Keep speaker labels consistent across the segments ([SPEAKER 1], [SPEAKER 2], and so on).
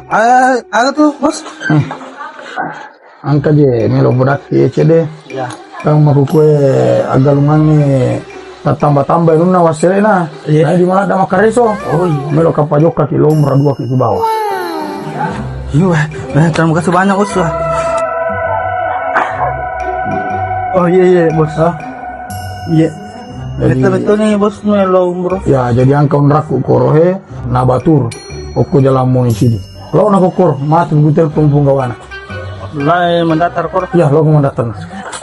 [SPEAKER 1] Ada tuh bos.
[SPEAKER 2] Angka je melo budak CD.
[SPEAKER 1] Ya.
[SPEAKER 2] Kang mau kue agak lumangi tambah-tambah nuna wasile na.
[SPEAKER 1] Iya.
[SPEAKER 2] Nah di mana ada makareso.
[SPEAKER 1] Oh iya.
[SPEAKER 2] Melo kapajok kaki lomra 2 kaki bawah.
[SPEAKER 1] Iya, terima kasih banyak bos lah. Oh iya bos. Iya. Betul nih bos melo bro.
[SPEAKER 2] Ya jadi angka unraku korohe na batur. Oku jalan mau sini. Lo na kokor mati butel pumpung gawana.
[SPEAKER 1] Lah mendatar kor.
[SPEAKER 2] Ya lo mau datang.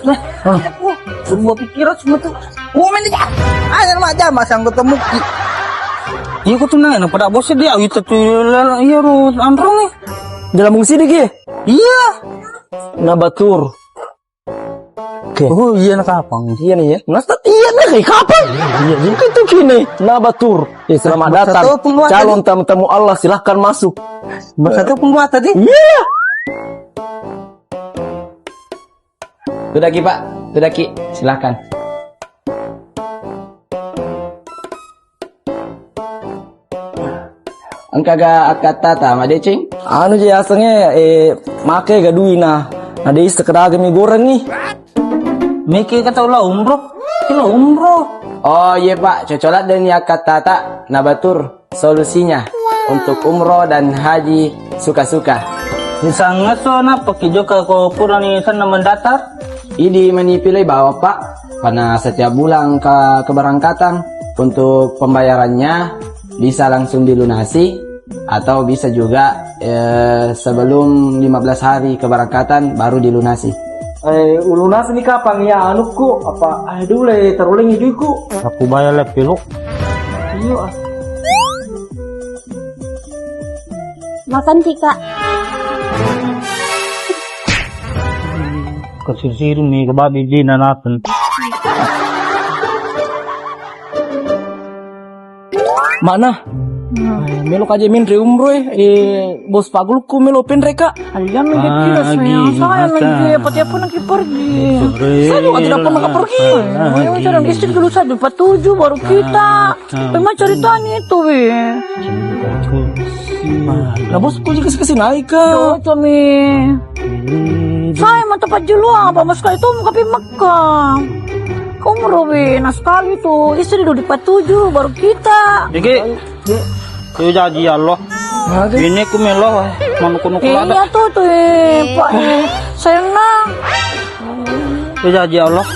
[SPEAKER 1] Lah. Semua pikiran semua tuh. Komen aja. Ayo aja masang ketemu ki. Iya kok tuh nanya pada bosnya dia itu tuh iya ro androng nih.
[SPEAKER 3] Dalam mengisi deh,
[SPEAKER 1] Iya.
[SPEAKER 3] Nabatur. Oke.
[SPEAKER 1] Oh iya nak kapang.
[SPEAKER 3] Iya nih ya. Nasta iya nih kayak kapan? Iya, itu gini. Nabatur. Ya, selamat datang. Calon tamu-tamu Allah, silahkan masuk.
[SPEAKER 1] Satu pembuat tadi.
[SPEAKER 3] Iya. Sudah Ki Pak, sudah Ki, silahkan. Angka ga akata ta madecing? Anu je asangnya make ga duina. Ada sekedar mie goreng nih.
[SPEAKER 1] Mikir kata ulah umroh. Kilo umroh.
[SPEAKER 3] Oh iya Pak, cocolat dan akata ta nabatur solusinya untuk umroh dan haji suka-suka.
[SPEAKER 1] Misalnya so na pakai joka ko purani sana mendatar.
[SPEAKER 3] Ini menipilih bawa Pak, karena setiap bulan ke keberangkatan untuk pembayarannya bisa langsung dilunasi atau bisa juga sebelum 15 hari keberangkatan baru dilunasi.
[SPEAKER 1] Ulunas nih kapan ya anuku apa aduh le teruling hidupku. Aku bayar le pilok. Iya.
[SPEAKER 4] Makan sih Kak.
[SPEAKER 1] Kasir nih kebabi di nanakan.
[SPEAKER 3] Mana? Melo kaje min re umroh bos pagulku melo penreka.
[SPEAKER 4] Kalian lagi kira saya lagi apa-apa lagi pergi. Saya juga tidak pernah pergi. Mau cari istri dulu saya dapat 7 baru kita. Memang ceritanya itu
[SPEAKER 3] Nah bosku juga kasih naik ke.
[SPEAKER 4] Yo kami. Saya mau tempat jeluang apa mas itu mau kapi Mekah. Umroh nah sekali tuh istri dulu dapat 7 baru kita.
[SPEAKER 1] Jadi itu janji Allah. Ini ku melo manuku
[SPEAKER 4] Iya tuh Pak. Sayang nah.
[SPEAKER 1] Itu janji Allah.